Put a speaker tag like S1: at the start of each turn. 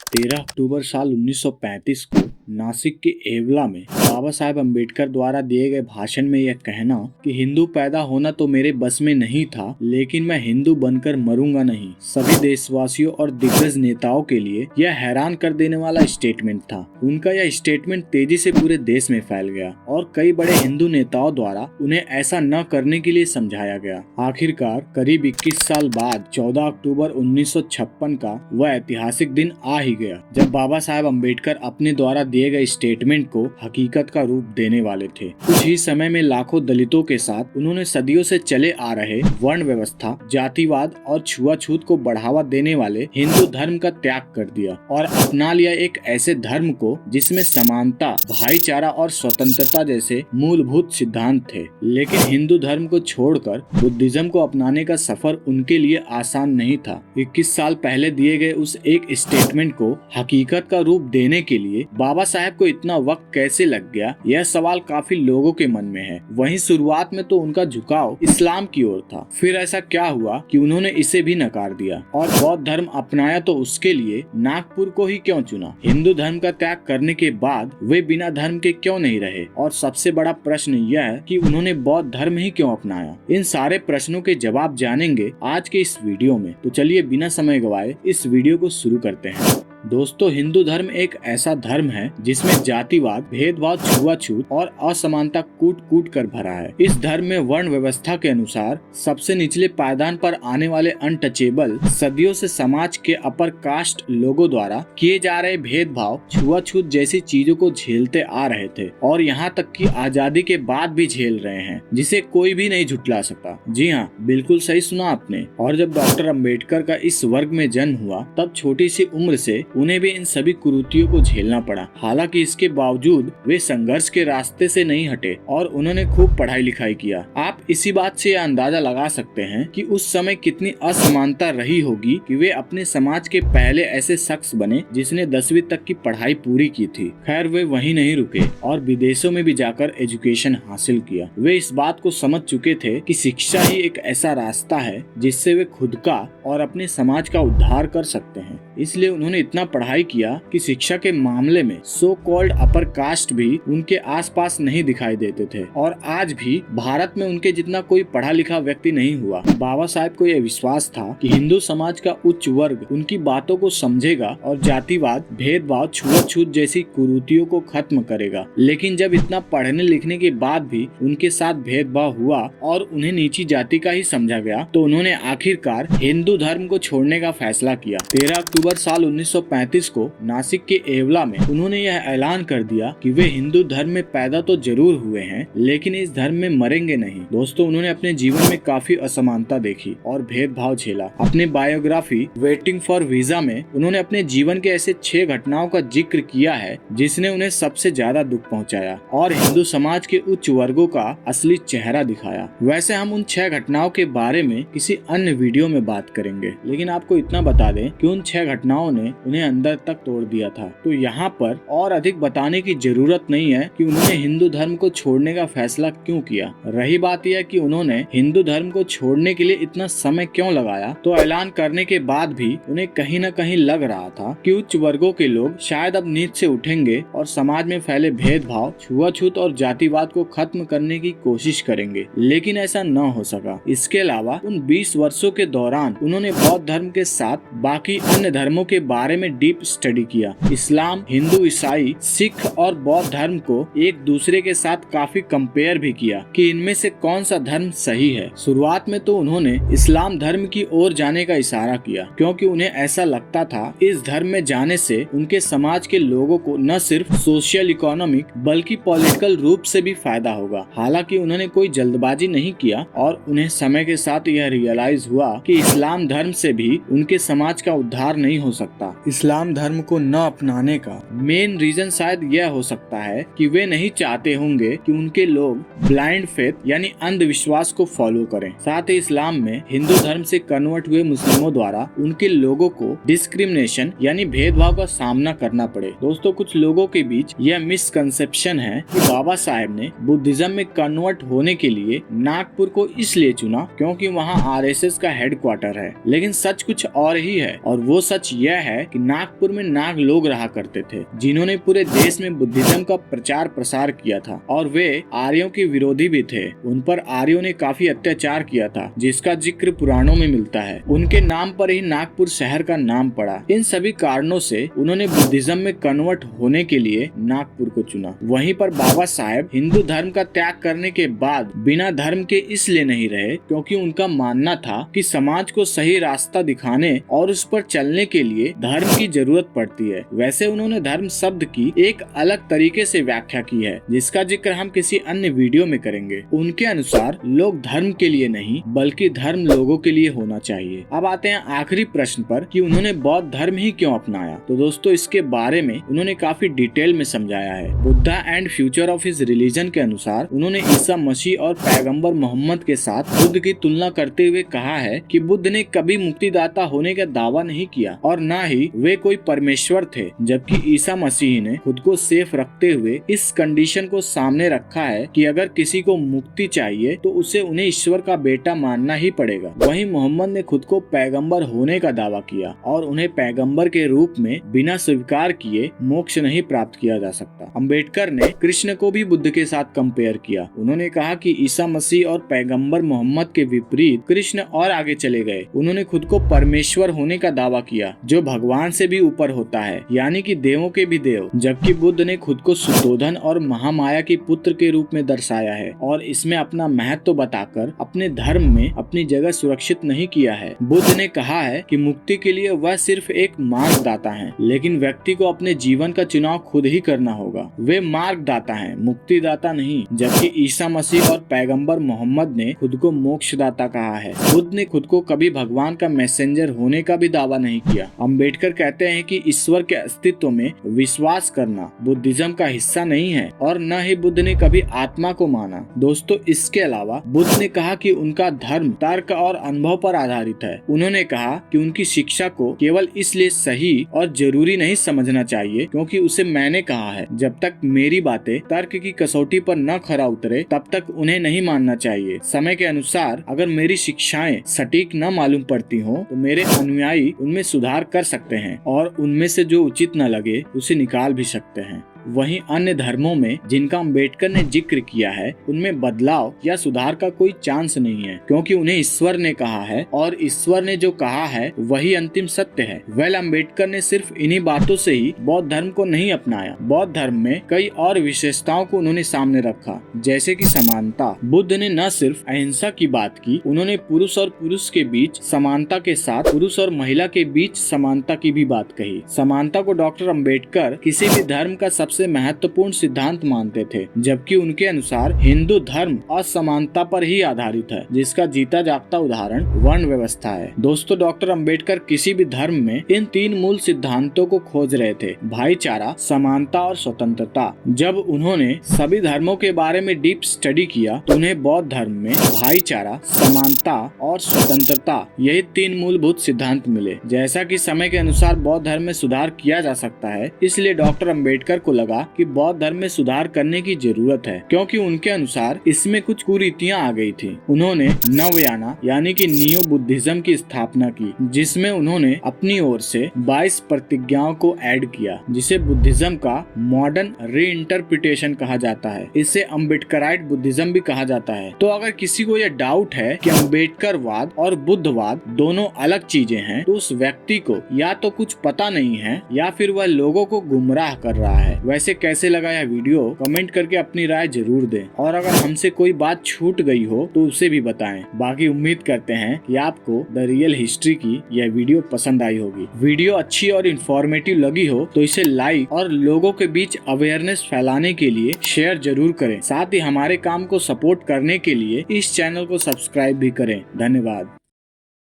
S1: 13 अक्टूबर साल 1935 को नासिक के येवला में बाबा साहेब अम्बेडकर द्वारा दिए गए भाषण में यह कहना कि हिंदू पैदा होना तो मेरे बस में नहीं था, लेकिन मैं हिंदू बनकर मरूंगा नहीं, सभी देशवासियों और दिग्गज नेताओं के लिए यह हैरान कर देने वाला स्टेटमेंट था। उनका यह स्टेटमेंट तेजी से पूरे देश में फैल गया और कई बड़े हिंदू नेताओं द्वारा उन्हें ऐसा न करने के लिए समझाया गया। आखिरकार करीब 21 साल बाद 14 अक्टूबर 1956 का वह ऐतिहासिक दिन आ ही गया जब बाबा साहेब अम्बेडकर अपने द्वारा दिए गए स्टेटमेंट को हकीकत का रूप देने वाले थे। कुछ ही समय में लाखों दलितों के साथ उन्होंने सदियों से चले आ रहे वर्ण व्यवस्था, जातिवाद और छुआछूत को बढ़ावा देने वाले हिंदू धर्म का त्याग कर दिया और अपना लिया एक ऐसे धर्म को जिसमें समानता, भाईचारा और स्वतंत्रता जैसे मूलभूत सिद्धांत थे। लेकिन हिंदू धर्म को छोड़कर बुद्धिज्म को अपनाने का सफर उनके लिए आसान नहीं था। 21 साल पहले दिए गए उस एक स्टेटमेंट को हकीकत का रूप देने के लिए बाबा साहेब को इतना वक्त कैसे लग गया, यह सवाल काफी लोगों के मन में है। वहीं शुरुआत में तो उनका झुकाव इस्लाम की ओर था, फिर ऐसा क्या हुआ कि उन्होंने इसे भी नकार दिया और बौद्ध धर्म अपनाया, तो उसके लिए नागपुर को ही क्यों चुना? हिंदू धर्म का त्याग करने के बाद वे बिना धर्म के क्यों नहीं रहे? और सबसे बड़ा प्रश्न यह है कि उन्होंने बौद्ध धर्म ही क्यों अपनाया? इन सारे प्रश्नों के जवाब जानेंगे आज के इस वीडियो में, तो चलिए बिना समय गवाए इस वीडियो को शुरू करते हैं। दोस्तों, हिंदू धर्म एक ऐसा धर्म है जिसमें जातिवाद, भेदभाव, छुआछूत और असमानता कूट कूट कर भरा है। इस धर्म में वर्ण व्यवस्था के अनुसार सबसे निचले पायदान पर आने वाले अनटचेबल सदियों से समाज के अपर कास्ट लोगों द्वारा किए जा रहे भेदभाव, छुआछूत जैसी चीजों को झेलते आ रहे थे और यहाँ तक कि आजादी के बाद भी झेल रहे हैं, जिसे कोई भी नहीं झुठला सकता। जी हाँ, बिल्कुल सही सुना आपने। और जब डॉक्टर अम्बेडकर का इस वर्ग में जन्म हुआ, तब छोटी सी उम्र से उन्हें भी इन सभी कुरीतियों को झेलना पड़ा। हालांकि इसके बावजूद वे संघर्ष के रास्ते से नहीं हटे और उन्होंने खूब पढ़ाई लिखाई किया। आप इसी बात से यह अंदाजा लगा सकते हैं कि उस समय कितनी असमानता रही होगी कि वे अपने समाज के पहले ऐसे शख्स बने जिसने 10वीं तक की पढ़ाई पूरी की थी। खैर, वे वहीं नहीं रुके और विदेशों में भी जाकर एजुकेशन हासिल किया। वे इस बात को समझ चुके थे कि शिक्षा ही एक ऐसा रास्ता है जिससे वे खुद का और अपने समाज का उद्धार कर सकते हैं। इसलिए उन्होंने इतना पढ़ाई किया कि शिक्षा के मामले में सो कॉल्ड अपर कास्ट भी उनके आसपास नहीं दिखाई देते थे और आज भी भारत में उनके जितना कोई पढ़ा लिखा व्यक्ति नहीं हुआ। बाबा साहेब को यह विश्वास था कि हिंदू समाज का उच्च वर्ग उनकी बातों को समझेगा और जातिवाद, भेदभाव, छुआछूत जैसी कुरीतियों को खत्म करेगा। लेकिन जब इतना पढ़ने लिखने के बाद भी उनके साथ भेदभाव हुआ और उन्हें नीची जाति का ही समझा गया, तो उन्होंने आखिरकार हिंदू धर्म को छोड़ने का फैसला किया। 13 अक्टूबर साल 1935 को नासिक के येवला में उन्होंने यह ऐलान कर दिया कि वे हिंदू धर्म में पैदा तो जरूर हुए हैं, लेकिन इस धर्म में मरेंगे नहीं। दोस्तों, उन्होंने अपने जीवन में काफी असमानता देखी और भेदभाव झेला। अपने बायोग्राफी वेटिंग फॉर वीजा में उन्होंने अपने जीवन के ऐसे 6 घटनाओं का जिक्र किया है जिसने उन्हें सबसे ज्यादा दुख पहुंचाया और हिंदू समाज के उच्च वर्गों का असली चेहरा दिखाया। वैसे हम उन 6 घटनाओं के बारे में किसी अन्य वीडियो में बात करेंगे, लेकिन आपको इतना बता दें कि उन 6 घटनाओं ने उन्हें अंदर तक तोड़ दिया था। तो यहाँ पर और अधिक बताने की जरूरत नहीं है कि उन्होंने हिंदू धर्म को छोड़ने का फैसला क्यों किया। रही बात यह कि उन्होंने हिंदू धर्म को छोड़ने के लिए इतना समय क्यों लगाया, तो ऐलान करने के बाद भी उन्हें कहीं न कहीं लग रहा था कि उच्च वर्गों के लोग शायद अब नींद से उठेंगे और समाज में फैले भेदभाव, छुआछूत और जातिवाद को खत्म करने की कोशिश करेंगे, लेकिन ऐसा न हो सका। इसके अलावा उन 20 वर्षों के दौरान उन्होंने बौद्ध धर्म के साथ बाकी अन्य धर्मों के बारे में डीप स्टडी किया। इस्लाम, हिंदू, ईसाई, सिख और बौद्ध धर्म को एक दूसरे के साथ काफी कंपेयर भी किया कि इनमें से कौन सा धर्म सही है। शुरुआत में तो उन्होंने इस्लाम धर्म की ओर जाने का इशारा किया, क्योंकि उन्हें ऐसा लगता था इस धर्म में जाने से उनके समाज के लोगों को न सिर्फ सोशल इकोनॉमिक बल्कि पॉलिटिकल रूप से भी फायदा होगा। हालांकि उन्होंने कोई जल्दबाजी नहीं किया और उन्हें समय के साथ यह रियलाइज हुआ कि इस्लाम धर्म से भी उनके समाज का उद्धार नहीं हो सकता। इस्लाम धर्म को न अपनाने का मेन रीजन शायद यह हो सकता है कि वे नहीं चाहते होंगे कि उनके लोग ब्लाइंड फेथ यानी अंधविश्वास को फॉलो करें। साथ ही इस्लाम में हिंदू धर्म से कन्वर्ट हुए मुस्लिमों द्वारा उनके लोगों को डिस्क्रिमिनेशन यानी भेदभाव का सामना करना पड़े। दोस्तों, कुछ लोगों के बीच यह मिसकंसेप्शन है कि बाबा साहेब ने बुद्धिज्म में कन्वर्ट होने के लिए नागपुर को इसलिए चुना क्योंकि वहाँ आरएसएस का हेडक्वार्टर है, लेकिन सच कुछ और ही है और वो सच सच यह है कि नागपुर में नाग लोग रहा करते थे जिन्होंने पूरे देश में बुद्धिज्म का प्रचार प्रसार किया था और वे आर्यों के विरोधी भी थे। उन पर आर्यों ने काफी अत्याचार किया था जिसका जिक्र पुराणों में मिलता है। उनके नाम पर ही नागपुर शहर का नाम पड़ा। इन सभी कारणों से उन्होंने बुद्धिज्म में कन्वर्ट होने के लिए नागपुर को चुना। वहीं पर बाबा साहेब हिंदू धर्म का त्याग करने के बाद बिना धर्म के इसलिए नहीं रहे क्योंकि उनका मानना था कि समाज को सही रास्ता दिखाने और उस पर चलने के लिए धर्म की जरूरत पड़ती है। वैसे उन्होंने धर्म शब्द की एक अलग तरीके से व्याख्या की है जिसका जिक्र हम किसी अन्य वीडियो में करेंगे। उनके अनुसार लोग धर्म के लिए नहीं बल्कि धर्म लोगों के लिए होना चाहिए। अब आते हैं आखिरी प्रश्न पर कि उन्होंने बौद्ध धर्म ही क्यों अपनाया। तो दोस्तों इसके बारे में उन्होंने काफी डिटेल में समझाया है। Buddha and future of his religion के अनुसार उन्होंने ईसा मसीह और पैगंबर मोहम्मद के साथ बुद्ध की तुलना करते हुए कहा है कि बुद्ध ने कभी मुक्तिदाता होने का दावा नहीं किया और न ही वे कोई परमेश्वर थे, जबकि ईसा मसीह ने खुद को सेफ रखते हुए इस कंडीशन को सामने रखा है कि अगर किसी को मुक्ति चाहिए तो उसे उन्हें ईश्वर का बेटा मानना ही पड़ेगा। वहीं मोहम्मद ने खुद को पैगंबर होने का दावा किया और उन्हें पैगंबर के रूप में बिना स्वीकार किए मोक्ष नहीं प्राप्त किया जा सकता। अम्बेडकर ने कृष्ण को भी बुद्ध के साथ कंपेयर किया। उन्होंने कहा कि ईसा मसीह और पैगंबर मोहम्मद के विपरीत कृष्ण और आगे चले गए। उन्होंने खुद को परमेश्वर होने का दावा किया जो भगवान से भी ऊपर होता है, यानी कि देवों के भी देव, जबकि बुद्ध ने खुद को सुद्धोधन और महामाया के पुत्र के रूप में दर्शाया है और इसमें अपना महत्व बताकर अपने धर्म में अपनी जगह सुरक्षित नहीं किया है। बुद्ध ने कहा है कि मुक्ति के लिए वह सिर्फ एक मार्गदाता है, लेकिन व्यक्ति को अपने जीवन का चुनाव खुद ही करना होगा। वे मार्गदाता हैं, मुक्तिदाता नहीं। जबकि ईसा मसीह और पैगंबर मोहम्मद ने खुद को मोक्षदाता कहा है। बुद्ध ने खुद को कभी भगवान का मैसेंजर होने का भी दावा नहीं किया। अम्बेडकर कहते हैं कि ईश्वर के अस्तित्व में विश्वास करना बुद्धिज्म का हिस्सा नहीं है और न ही बुद्ध ने कभी आत्मा को माना। दोस्तों इसके अलावा बुद्ध ने कहा कि उनका धर्म तर्क और अनुभव पर आधारित है। उन्होंने कहा कि उनकी शिक्षा को केवल इसलिए सही और जरूरी नहीं समझना चाहिए क्योंकि उसे मैंने कहा है। जब तक मेरी बातें तर्क की कसौटी पर न खरा उतरे तब तक उन्हें नहीं मानना चाहिए। समय के अनुसार अगर मेरी शिक्षाएं सटीक न मालूम पड़ती हो तो मेरे अनुयायी उनमें सुधार कर सकते हैं और उनमें से जो उचित न लगे उसे निकाल भी सकते हैं। वहीं अन्य धर्मों में जिनका अम्बेडकर ने जिक्र किया है उनमें बदलाव या सुधार का कोई चांस नहीं है क्योंकि उन्हें ईश्वर ने कहा है और ईश्वर ने जो कहा है वही अंतिम सत्य है। अम्बेडकर ने सिर्फ इन्हीं बातों से ही बौद्ध धर्म को नहीं अपनाया। बौद्ध धर्म में कई और विशेषताओं को उन्होंने सामने रखा, जैसे कि समानता। बुद्ध ने न सिर्फ अहिंसा की बात की, उन्होंने पुरुष और पुरुष के बीच समानता के साथ पुरुष और महिला के बीच समानता की भी बात कही। समानता को डॉक्टर अम्बेडकर किसी भी धर्म का सबसे महत्वपूर्ण सिद्धांत मानते थे, जबकि उनके अनुसार हिंदू धर्म असमानता पर ही आधारित है, जिसका जीता जागता उदाहरण वर्ण व्यवस्था है। दोस्तों डॉक्टर अम्बेडकर किसी भी धर्म में इन तीन मूल सिद्धांतों को खोज रहे थे, भाईचारा, समानता और स्वतंत्रता। जब उन्होंने सभी धर्मों के बारे में डीप स्टडी किया तो उन्हें बौद्ध धर्म में भाईचारा, समानता और स्वतंत्रता यही तीन मूलभूत सिद्धांत मिले। जैसा कि समय के अनुसार बौद्ध धर्म में सुधार किया जा सकता है, इसलिए डॉक्टर अम्बेडकर को लगा कि बौद्ध धर्म में सुधार करने की जरूरत है क्योंकि उनके अनुसार इसमें कुछ कुरीतियां आ गई थी। उन्होंने नवयाना यानी कि नियो बुद्धिज्म की स्थापना की, जिसमें उन्होंने अपनी ओर से 22 प्रतिज्ञाओं को ऐड किया, जिसे बुद्धिज्म का मॉडर्न रीइंटरप्रिटेशन कहा जाता है। इसे अम्बेडकराइट बुद्धिज्म भी कहा जाता है। तो अगर किसी को यह डाउट है कि अम्बेडकरवाद और बुद्धवाद दोनों अलग चीजें हैं तो उस व्यक्ति को या तो कुछ पता नहीं है या फिर वह लोगों को गुमराह कर रहा है। वैसे कैसे लगा यह वीडियो कमेंट करके अपनी राय जरूर दें और अगर हमसे कोई बात छूट गई हो तो उसे भी बताएं। बाकी उम्मीद करते हैं कि आपको द रियल हिस्ट्री की यह वीडियो पसंद आई होगी। वीडियो अच्छी और इन्फॉर्मेटिव लगी हो तो इसे लाइक और लोगों के बीच अवेयरनेस फैलाने के लिए शेयर जरूर करें। साथ ही हमारे काम को सपोर्ट करने के लिए इस चैनल को सब्सक्राइब भी करें। धन्यवाद।